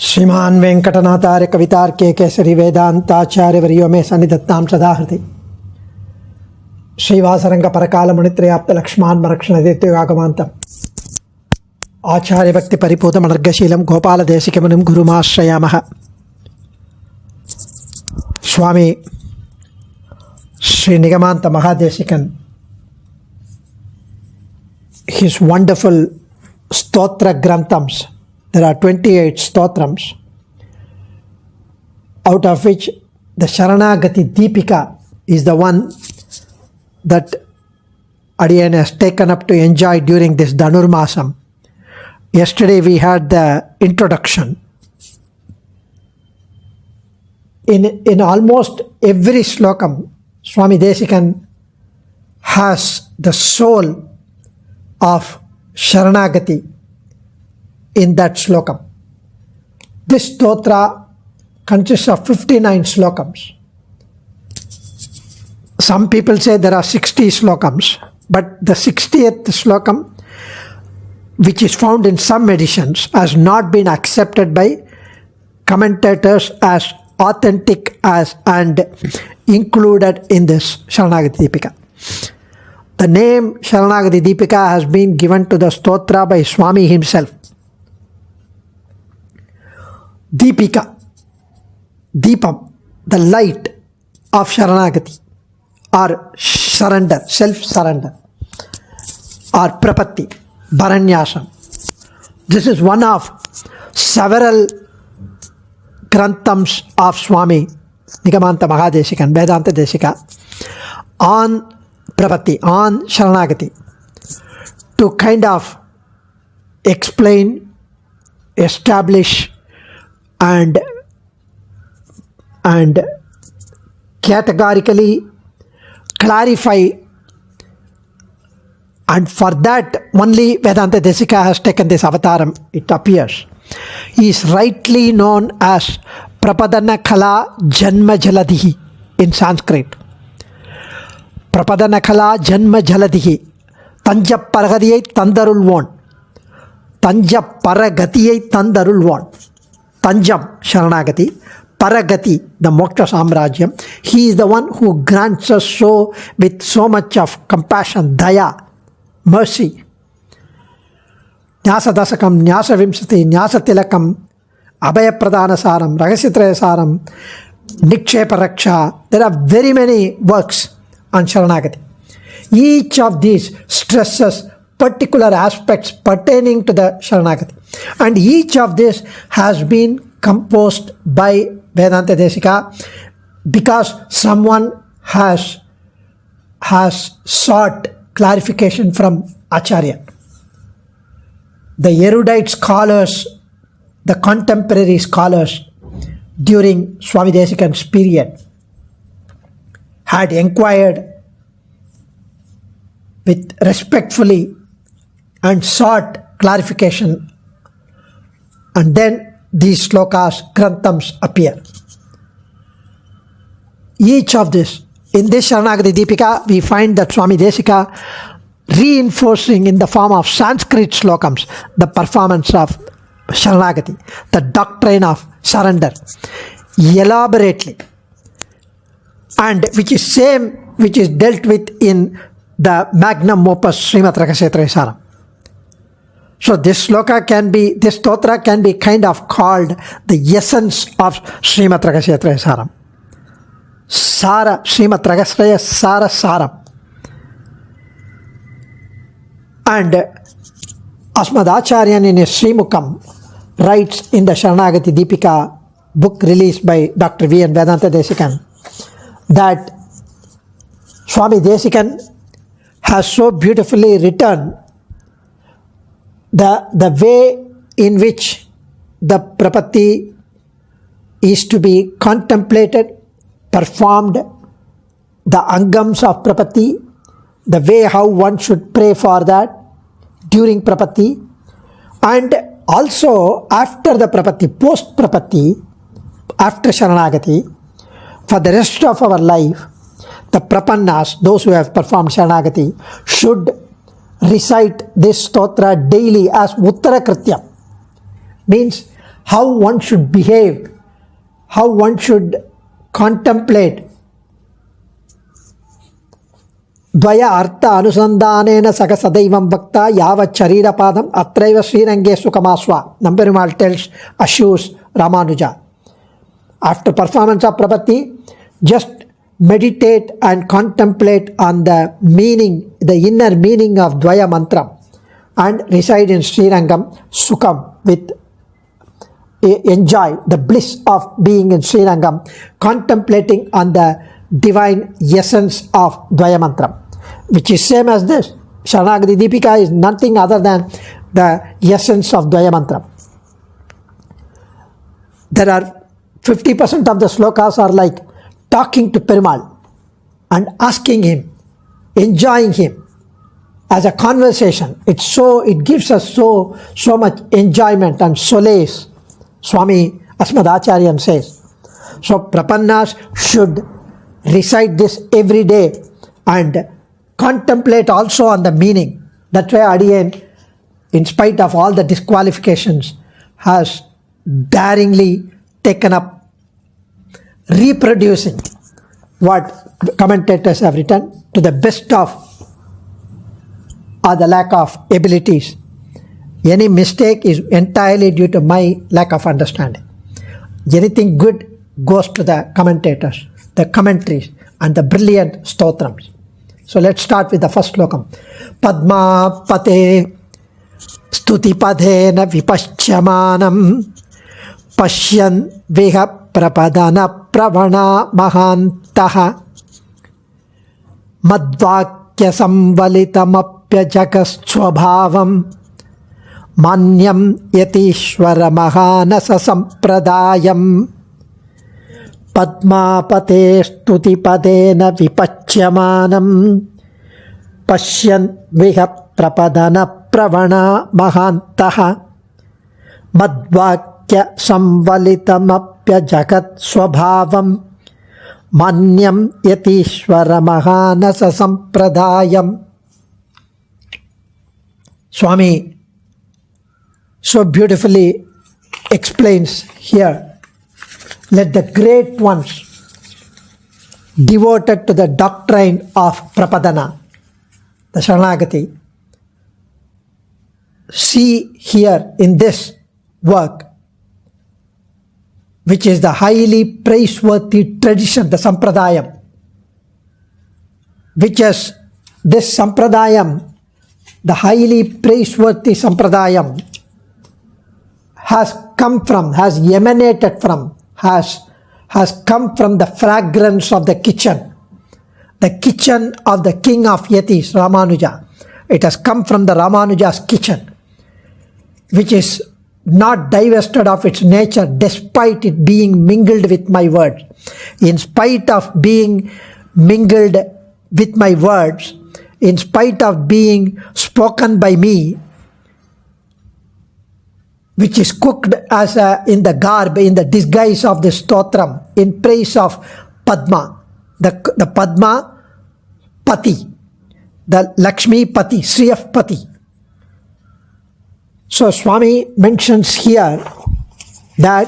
श्रीमान वेंकटनाथार्य कवितार्के केसरी वेदांताचार्य वर्यो मे सन्निधत्तां सदा हृदि श्रीवासरंग परकाल मुनित्रयाप्त लक्ष्मान मरक्षण देत्युगागमान्तम् आचार्य भक्ति परिपूत मनर्गशीलं गोपाल देशिकमुनिं गुरुमाश्रयामः। स्वामी Shri निगमांत महादेशिकन, his wonderful stotra granthams. There are 28 stotrams, out of which the Saranagathi Deepika is the one that Adiyan has taken up to enjoy during this Dhanurmasam. Yesterday we had the introduction. In almost every slokam, Swami Desikan has the soul of Saranagati in that slokam. This stotra consists of 59 slokams. Some people say there are 60 slokams, but the 60th slokam, which is found in some editions, has not been accepted by commentators as authentic as and included in this Saranagathi Deepika. The name Saranagathi Deepika has been given to the stotra by Swami himself. Deepika, Deepam, the light of Saranagati, or surrender, self-surrender, or Prapatti, Bharanyasam. This is one of several granthams of Swami Nigamanta Mahadesikan, Vedanta Desika, on Prapatti, on Saranagati, to kind of explain, establish, and categorically clarify, and for that only Vedanta Desika has taken this avataram, it appears. He is rightly known as Prapadana Kala Janma Jaladihi in Sanskrit. Prapadana Kala Janma Jaladihi, Tanja Paragadiyai Tandarulvon, Tanja Paragatiyai Tandarulvon. Tanjam Saranagati, Paragati, the Moksha Samrajyam. He is the one who grants us so with so much of compassion, daya, mercy. Nyasa Dasakam, Nyasa Vimsati, Nyasa Tilakam, Abhaya Pradhana Saram, Ragasyatraya Saram, Nikshepa Raksha. There are very many works on Saranagati. Each of these stresses particular aspects pertaining to the Saranagati. And each of this has been composed by Vedanta Desika because someone has sought clarification from Acharya. The erudite scholars, the contemporary scholars during Swami Desikan's period had inquired with respectfully and sought clarification, and then these slokas, granthams appear. Each of this, in this Saranagati Deepika, we find that Swami Desika reinforcing in the form of Sanskrit slokams the performance of Saranagati, the doctrine of surrender, elaborately, and which is dealt with in the magnum opus Srimad Ragasyatraya Saram. So this sloka this stotra can be kind of called the essence of Srimad Ragasyatraya Saram. Sara, Srimad Ragasyatraya Sara Saram. And Asmad Acharyan in his Srimukam writes in the Saranagati Deepika book released by Dr. V. N. Vedanta Desikan that Swami Desikan has so beautifully written the way in which the Prapatti is to be contemplated, performed, the angams of Prapatti, the way how one should pray for that during Prapatti, and also after the Prapatti, post Prapatti, after Saranagati, for the rest of our life, the Prapannas, those who have performed Saranagati, should recite this stotra daily as Uttara Krityam. Means how one should behave, how one should contemplate. Dvaya artha anusandanena saka sadaivam bhakta yava charira padam atraiva srirange sukamaswa. Namperumal tells, assures Ramanuja. After performance of Prapatti, just meditate and contemplate on the meaning, the inner meaning of Dvaya mantra, and reside in Srirangam Sukham with enjoy the bliss of being in Srirangam, contemplating on the divine essence of Dvaya mantra, which is same as this. Sharanagati Deepika is nothing other than the essence of Dvaya mantra. There are 50% of the slokas are like talking to Perumal and asking him, enjoying him as a conversation. It gives us so much enjoyment and solace, Swami Asmadacharyan says. So Prapannas should recite this every day and contemplate also on the meaning. That's why Adiyan, in spite of all the disqualifications, has daringly taken up reproducing what commentators have written to the best of or the lack of abilities. Any mistake is entirely due to my lack of understanding. Anything good goes to the commentators, the commentaries, and the brilliant stotrams. So let's start with the first slokam. Padma pate stuti padena vipashyamanam pashyan viha prapadana pravana mahantaha madvakya samvalitamapya jagas swabhavam manyam yatishvara mahanasa sampradayam padmapate stuti padena vipachyamanam pashyan viha prapadana pravana mahantaha madvakya samvalitamapya jagat swabhavam manyam yatishvara mahanasa sampradayam. Swami so beautifully explains here, let the great ones devoted to the doctrine of Prapadana, the Sharanagati, see here in this work, which is the highly praiseworthy tradition, the Sampradayam, which is this Sampradayam, the highly praiseworthy Sampradayam, has come from, has emanated from, has come from the fragrance of the kitchen of the king of Yatis, Ramanuja. It has come from the Ramanuja's kitchen, which is not divested of its nature despite it being mingled with my words. In spite of being mingled with my words, in spite of being spoken by me, which is cooked as in the garb, in the disguise of the stotram, in praise of Padma, the Padma Pati, the Lakshmi Pati, Sriyaf Pati. So Swami mentions here that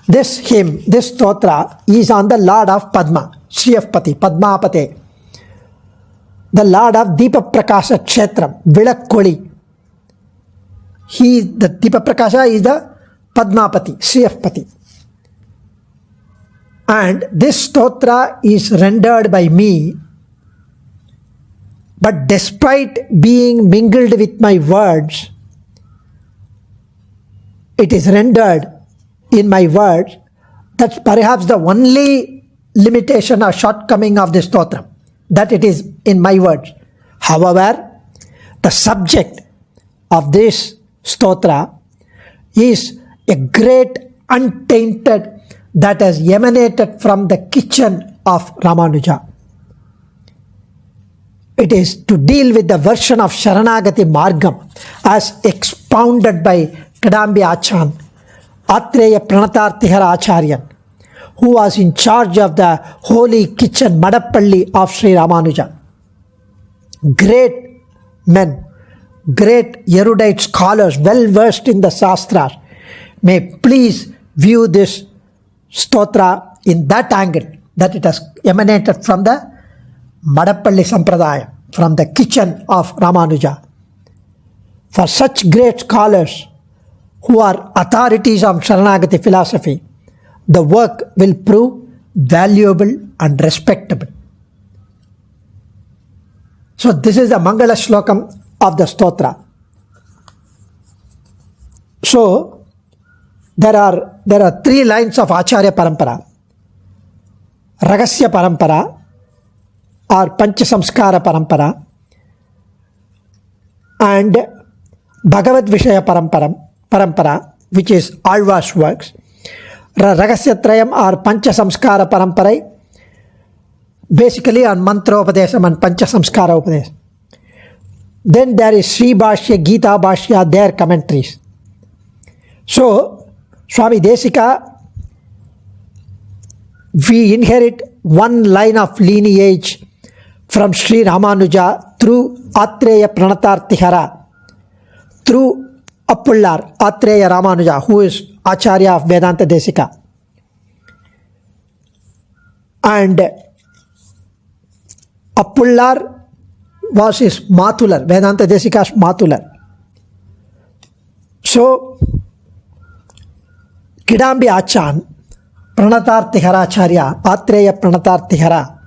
this hymn, this stotra is on the Lord of Padma, Sriyaf Pati, Padmapate, the Lord of Deepa Prakasha Kshetram, Vilakkoli. The Deepa Prakasha is the Padmapati, Sriyapati. And this stotra is rendered by me, but despite being mingled with my words, it is rendered in my words. That's perhaps the only limitation or shortcoming of this stotra, that it is in my words. However, the subject of this stotra is a great untainted that has emanated from the kitchen of Ramanuja. It is to deal with the version of Sharanagati Margam as expounded by Kadambi Achan, Atreya Pranatartihara Acharyan, who was in charge of the holy kitchen Madappalli of Sri Ramanuja. Great men, great erudite scholars, well versed in the Shastras, may please view this stotra in that angle, that it has emanated from the Madappalli Sampradaya, from the kitchen of Ramanuja. For such great scholars who are authorities on Sharanagati philosophy, the work will prove valuable and respectable. So this is the Mangala Shlokam of the Stotra. So there are 3 lines of Acharya Parampara. Ragasya Parampara or Pancha Samskara Parampara and Bhagavad Vishaya Parampara, which is Alva's works. Ragasya Trayam or Pancha Samskara Parampara, basically on Mantra Upadesam and Pancha Samskara Upadesam. Then there is Sri Bhashya, Gita Bhashya, their commentaries. So, Swami Desika, we inherit one line of lineage from Sri Ramanuja through Atreya Pranatartihara, through Appullar, Atreya Ramanuja, who is Acharya of Vedanta Desika. And Appullar was his Matular, Vedanta Desika's Matular. So, Kidambi Achan, Pranatartihara Acharya, Atreya Pranatartihara.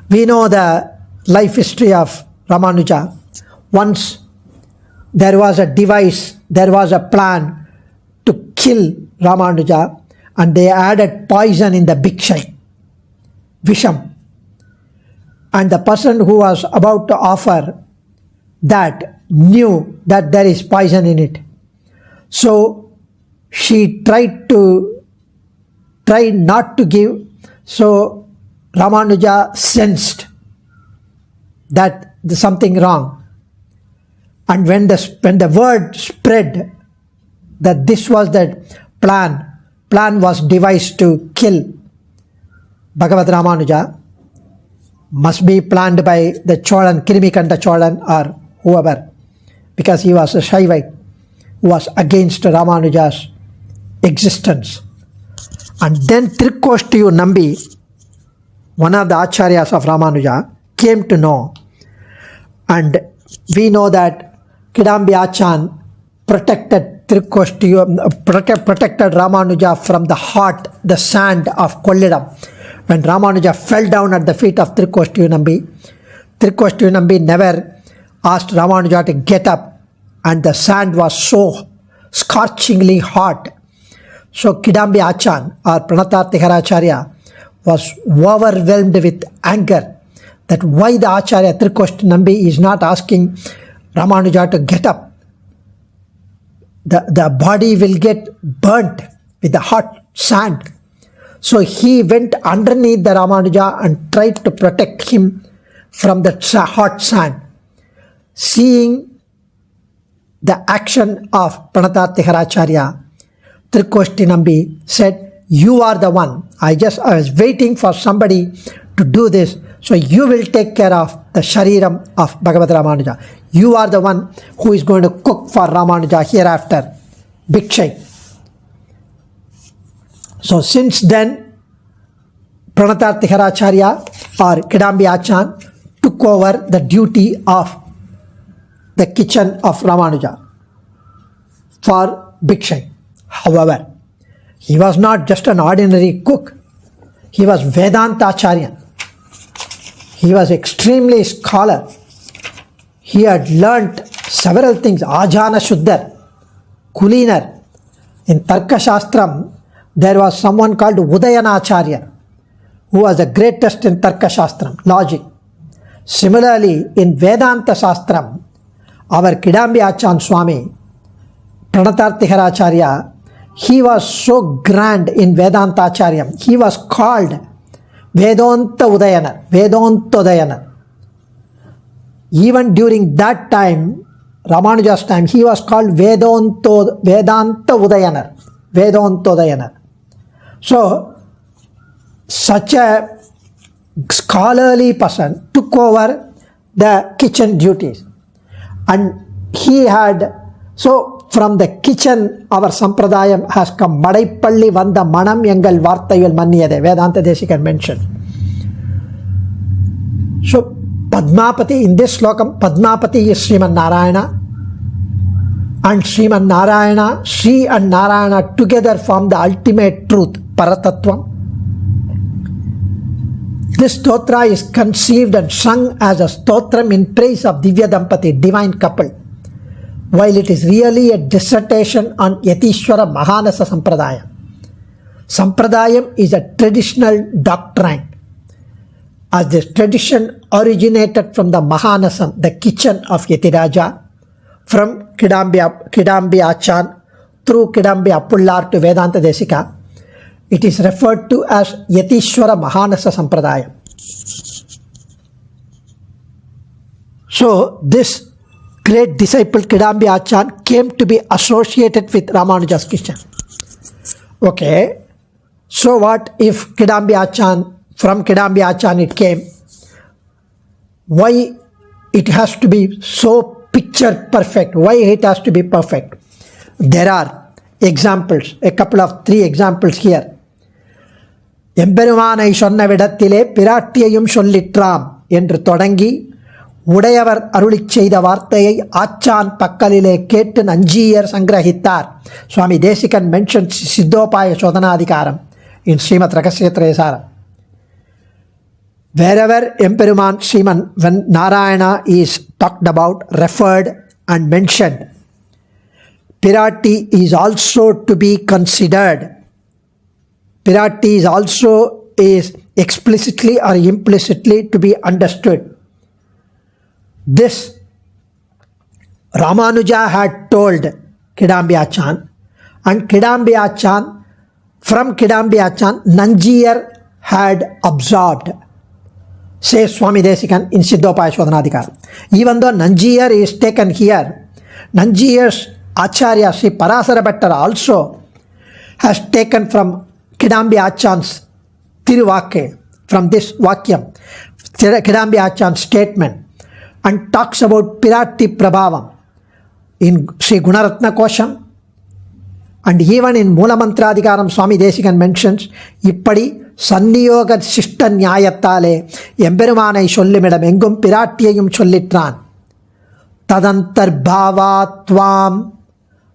We know the life history of Ramanuja. Once there was a device, there was a plan to kill Ramanuja, and they added poison in the bhiksha, Visham. And the person who was about to offer that knew that there is poison in it. So she tried not to give. So Ramanuja sensed that there's something wrong. And when the word spread that this was the plan was devised to kill Bhagavad Ramanuja, must be planned by the Cholan, Kirimikanta Cholan or whoever, because he was a Shaivite who was against Ramanuja's existence. And then Trikoshtiyu Nambi, one of the Acharyas of Ramanuja, came to know. And we know that Kidambi Achan protected Ramanuja from the hot, the sand of Kollidam. When Ramanuja fell down at the feet of Trikoshtiyu Nambi never asked Ramanuja to get up, and the sand was so scorchingly hot. So Kidambi Achan or Pranatartihara Acharya was overwhelmed with anger that why the Acharya Trikoshtiyu Nambi is not asking Ramanuja to get up. The body will get burnt with the hot sand. So he went underneath the Ramanuja and tried to protect him from the hot sand. Seeing the action of Pranatartihara Acharya, Trikoshtiyu Nambi said, "You are the one. I was waiting for somebody to do this. So you will take care of the Shariram of Bhagavad Ramanuja. You are the one who is going to cook for Ramanuja hereafter. Bhiksha." So since then, Pranatartihara Acharya or Kidambi Achan took over the duty of the kitchen of Ramanuja for Bhiksha. However, he was not just an ordinary cook. He was Vedanta Acharya. He was extremely scholar. He had learnt several things. Ajana Shuddhar, Kuliner. In Tarka Shastram, there was someone called Udayana Acharya, who was the greatest in Tarka Shastram, logic. Similarly, in Vedanta Shastram, our Kidambi Achan Swami, Pranatartihara Acharya, he was so grand in Vedanta Acharya. He was called Vedanta Udayanar. Even during that time, Ramanuja's time, he was called Vedanta Udayanar. So, such a scholarly person took over the kitchen duties. And he had, so from the kitchen our sampradayam has come. Madaipalli vanda manam engal varthayil manniyade. Vedanta Desikan mentioned. So Padmapati, in this slokam, Padmapati is Sriman Narayana, and Sriman Narayana, Sri and Narayana together form the ultimate truth, Paratattvam. This stotra is conceived and sung as a stotram in praise of Divya Dampati, divine couple, while it is really a dissertation on Yatishwara Mahanasa Sampradayam. Sampradayam is a traditional doctrine, as this tradition originated from the Mahanasam, the kitchen of Yatiraja, from Kidambi Achan through Kidambi Appullar to Vedanta Desika. It is referred to as Yatishwara Mahanasa Sampradayam. So this great disciple Kidambi Achan came to be associated with Ramanuja's kitchen. Okay, so what if Kidambi Achan, from Kidambi Achan it came? Why it has to be so picture perfect? Why it has to be perfect? There are examples, a couple of 3 examples here. எம்பெருமானை சொன்ன விடத்திலே பிராட்டியையும் சொல்லிற்றாம் என்று தொடங்கி உடையவர் அருளிச் செய்த வார்த்தையை ஆச்சான் பக்கலிலே கேட்டு Nanjiyar சங்கிரகித்தார். Swami Desikan mentions Siddhopaya Shodhanadhikaram in Srimad Rahasyatrayasaram. Wherever Emperuman Sriman when Narayana is talked about, referred and mentioned, Pirati is also to be considered. Pirati is also is explicitly or implicitly to be understood. This Ramanuja had told Kidambi Achan, and Kidambi Achan, from Kidambi Achan, Nanjiyar had absorbed, says Swami Desikan in Siddhopaya Shodhanadhikaram. Even though Nanjiyar is taken here, Nanjiyar's Acharya Sri Parasara Bhattar also has taken from Kidambi Achan's Tiruvake, from this Vakyam, Kidambi Achan's statement, and talks about Pirati Prabhavam in Sri Gunaratna Kosham, and even in Moolamantradhikaram Swami Desikan mentions, Ippadi Sanniyoga Sishta Nyayathale Emperumanai Sollimidam Engum Piratiyayum Sollitran Tadantar Bhavatvam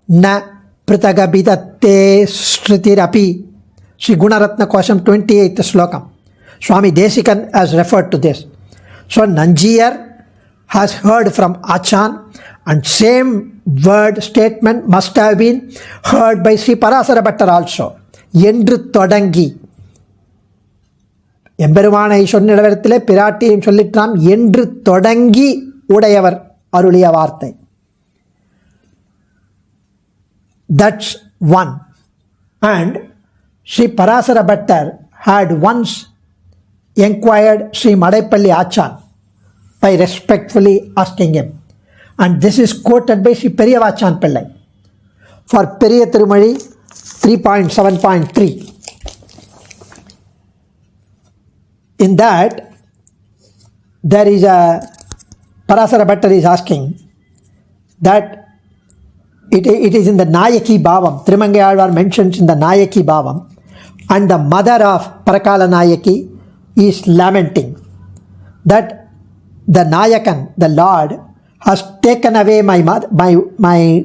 Na Pritagabidatte Sritirapi. Sri Gunaratna Kosham 28th slokam. Swami Desikan has referred to this. So Nanjiyar has heard from Achan, and same word statement must have been heard by Sri Parasara Bhattar also. Endru Todangi. Emperumanai சொன்னிடத்திலே பிராட்டியையும் சொல்லிற்றாம் என்று தொடங்கி உடையவர் அருளிய வார்த்தை. That's one. And Sri Parasara Bhattar had once inquired Sri Madaipalli Achan by respectfully asking him, and this is quoted by Sri Periyavachan Pillai for Periya Tirumazhi 3.7.3. In that, there is a Parasara Bhattar is asking that it is in the Nayaki Bhavam. Trimangayalvar mentions in the Nayaki Bhavam, and the mother of Parakala Nayaki is lamenting that the Nayakan, the Lord, has taken away my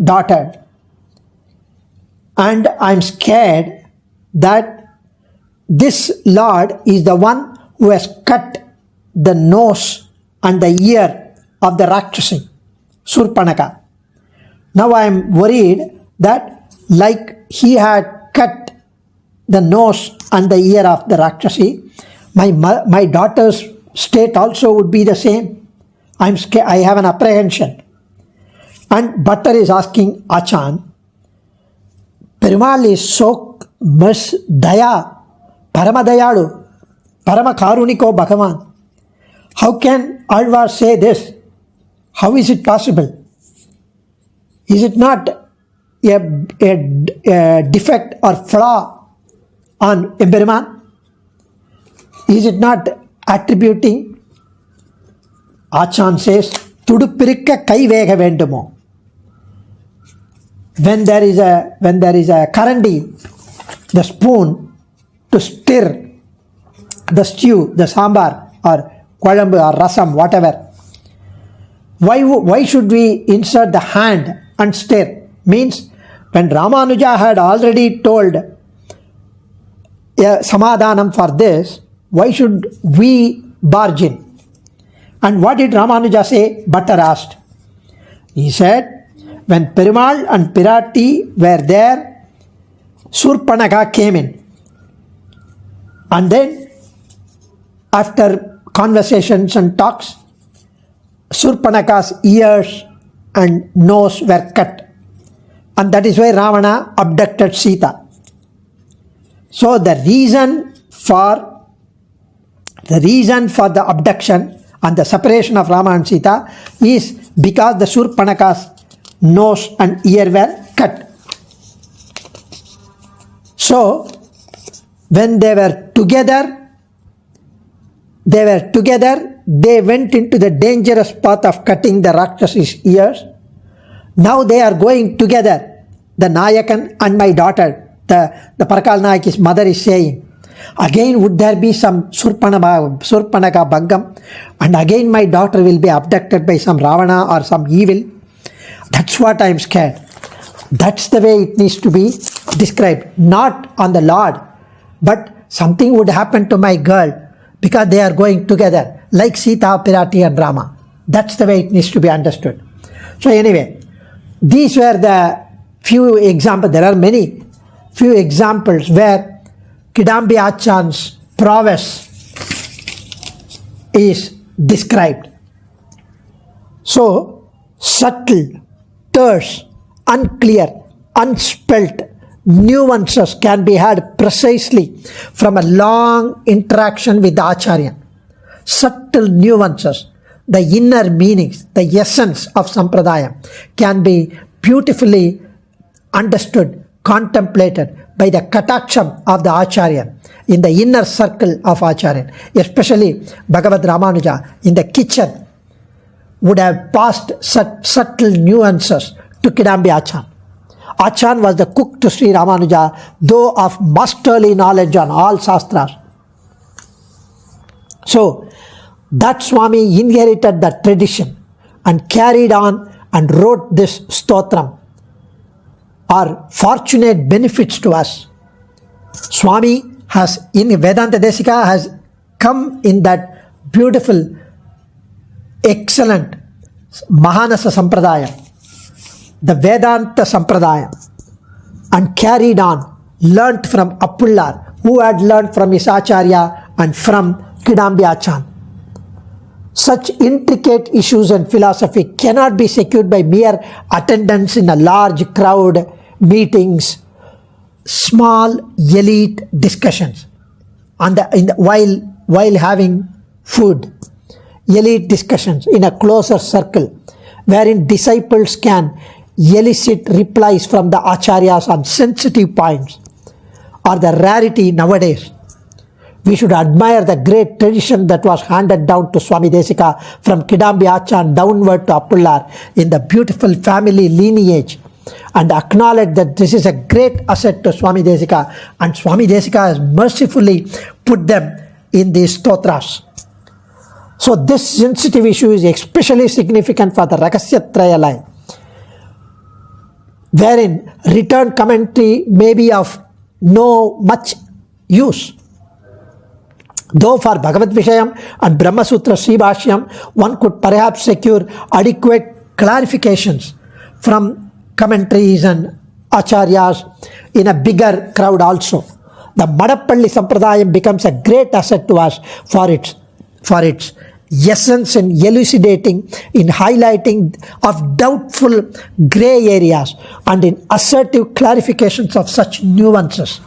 daughter, and I'm scared that this Lord is the one who has cut the nose and the ear of the Rakshasi, Surpanaka. Now I am worried that like he had cut the nose and the ear of the Rakshasi, my daughter's state also would be the same. I'm scared. I have an apprehension. And Bhattar is asking Achan, Perumal is so daya, Paramadayalu, Paramakaruniko Bhagavan. How can Alvar say this? How is it possible? Is it not a defect or flaw on Emperuman? Is it not attributing? Achan says, Tudupirikka kai vega vendumo. when there is a karandi, the spoon to stir the stew, the sambar or kolambu or rasam, whatever. Why should we insert the hand and stir? Means when Ramanuja had already told samadhanam for this, why should we barge in? And what did Ramanuja say? Bhattar asked. He said, when Perumal and Pirati were there, Surpanaka came in. And then, after conversations and talks, Surpanaka's ears and nose were cut. And that is why Ravana abducted Sita. So the reason for the abduction and the separation of Rama and Sita is because the Surpanaka's nose and ear were cut. So when they were together, they went into the dangerous path of cutting the Rakshasi's ears. Now they are going together. The Nayakan and my daughter, the Parakal Nayak's mother is saying, again would there be some Surpanaka Bhangam, and again my daughter will be abducted by some Ravana or some evil. That's what I am scared. That's the way it needs to be described. Not on the Lord, but something would happen to my girl because they are going together, like Sita, Pirati and Rama. That's the way it needs to be understood. So anyway, these were the few examples. There are many few examples where Kidambi Achan's prowess is described. So, subtle, terse, unclear, unspelt nuances can be had precisely from a long interaction with the Acharya. Subtle nuances, the inner meanings, the essence of Sampradaya can be beautifully understood, contemplated by the kataksham of the Acharya in the inner circle of Acharya. Especially Bhagavad Ramanuja in the kitchen would have passed such subtle nuances to Kidambi Achan. Achan was the cook to Sri Ramanuja, though of masterly knowledge on all Shastras. So, that Swami inherited that tradition and carried on and wrote this stotram, are fortunate benefits to us. Swami has, in Vedanta Desika, has come in that beautiful, excellent Mahanasa Sampradaya, the Vedanta Sampradaya, and carried on, learnt from Appullar, who had learnt from his Acharya and from Kidambi Achan. Such intricate issues and philosophy cannot be secured by mere attendance in a large crowd, meetings, small elite discussions, while having food, elite discussions in a closer circle, wherein disciples can elicit replies from the acharyas on sensitive points, are the rarity nowadays. We should admire the great tradition that was handed down to Swami Desika from Kidambi Achan downward to Appullar in the beautiful family lineage, and acknowledge that this is a great asset to Swami Desika, and Swami Desika has mercifully put them in these stotras. So this sensitive issue is especially significant for the Rahasyatraya line, wherein return commentary may be of no much use. Though for Bhagavad Vishayam and Brahma Sutra Sri Bhashyam, one could perhaps secure adequate clarifications from commentaries and acharyas in a bigger crowd also. The Madappalli Sampradayam becomes a great asset to us for its essence in elucidating, in highlighting of doubtful grey areas, and in assertive clarifications of such nuances.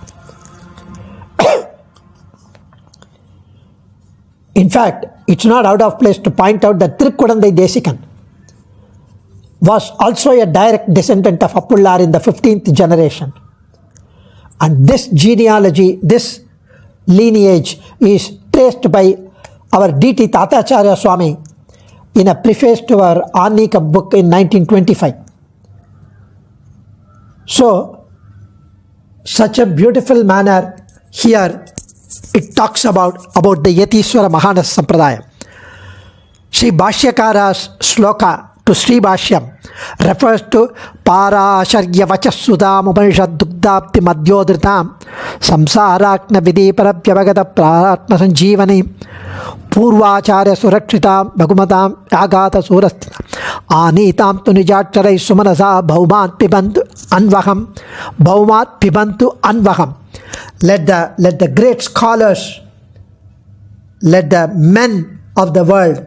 In fact, it's not out of place to point out that Tirukudandai Desikan was also a direct descendant of Appullar in the 15th generation. And this genealogy, this lineage is traced by our DT Tatacharya Swami in a preface to our Arnika book in 1925. So, such a beautiful manner here it talks about the Yatiswara Mahanas Sampradaya. Sri Bhashyakara's sloka to Sri Bhashyam refers to Parasharya Vachasudam Upanishad Dugdapti Madhyodritam Samsarakna Vidhi Parapyavagata Praratma Sanjeevani Purvacharya Surakshitam Bhagumatam Agata Surastina Anitam tu Nijacharai Sumanasa Bhaumat Pibantu Anvaham. Let the great scholars, let the men of the world,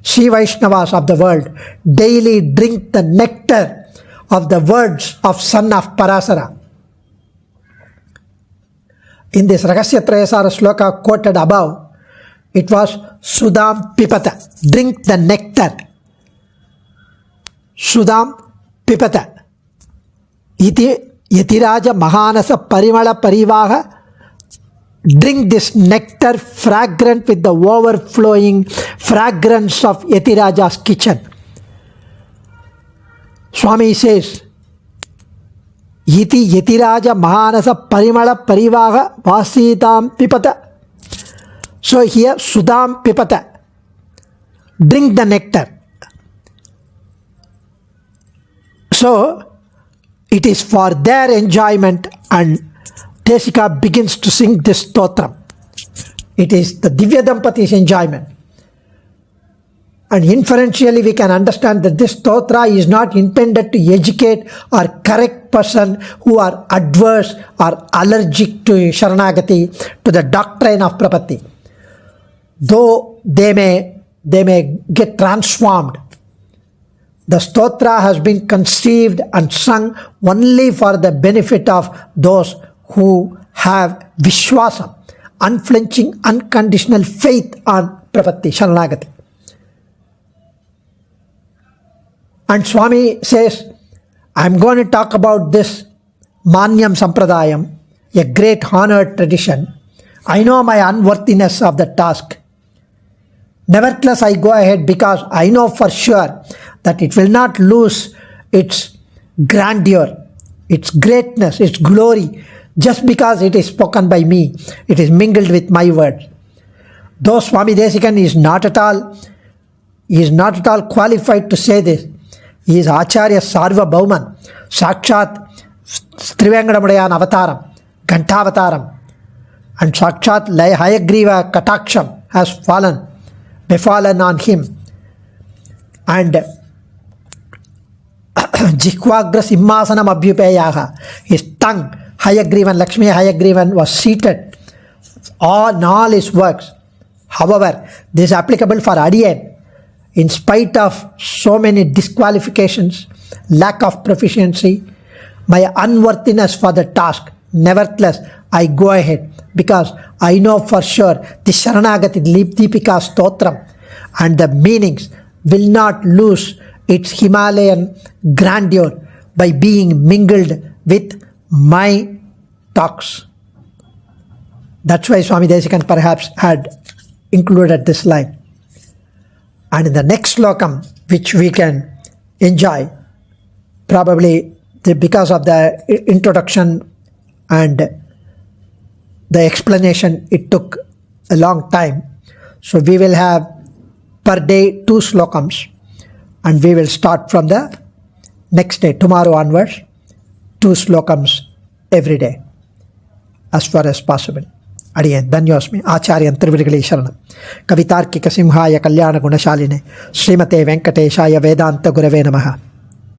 Sri Vaishnavas of the world, daily drink the nectar of the words of son of Parasara. In this Ragasya Trayasara sloka quoted above, it was Sudam Pipata, drink the nectar. Sudam Pipata. Iti Yatiraja Mahanasa Parimala Parivaha, drink this nectar fragrant with the overflowing fragrance of Yatiraja's kitchen. Swami says, Iti Yatiraja Mahanasa Parimala Parivaha Vasitam Pipata. So here Sudam Pipata, drink the nectar. So it is for their enjoyment, and Desika begins to sing this stotram. It is the Divya Dampati's enjoyment. And inferentially we can understand that this stotra is not intended to educate or correct person who are adverse or allergic to Sharanagati, to the doctrine of Prapatti. Though they may get transformed, the stotra has been conceived and sung only for the benefit of those who have Vishwasa, unflinching, unconditional faith on Prapatti, Sharanagati. And Swami says, I am going to talk about this Manyam Sampradayam, a great honored tradition. I know my unworthiness of the task. Nevertheless, I go ahead because I know for sure that it will not lose its grandeur, its greatness, its glory, just because it is spoken by me, it is mingled with my words. Though Swami Desikan is not at all qualified to say this, he is Acharya Sarva Bhauman, Sakshat Trivengadamadayan Avataram, Gantavataram, and Sakshat Hayagriva Kataksham has befallen on him. And Jikwagra Simhasanam Abhyupeyaha, his tongue, Hayagrivan, Lakshmi Hayagrivan was seated on all his works. However, this is applicable for Adiyan. In spite of so many disqualifications, lack of proficiency, my unworthiness for the task, nevertheless, I go ahead because I know for sure the Sharanagati Deepika Stotram and the meanings will not lose its Himalayan grandeur by being mingled with my talks. That's why Swami Desikan perhaps had included this line. And in the next slokam, which we can enjoy, probably because of the introduction and the explanation, it took a long time. So we will have per day 2 slokams, and we will start from the next day, tomorrow onwards, 2 slokams every day, as far as possible. Adiyan, Dhanyosmi, Acharyan Trivirgali Sharanam, Kavitarkika Simhaya Kalyana Gunashaline, Srimate Venkateshaya Vedanta Gurave Namaha.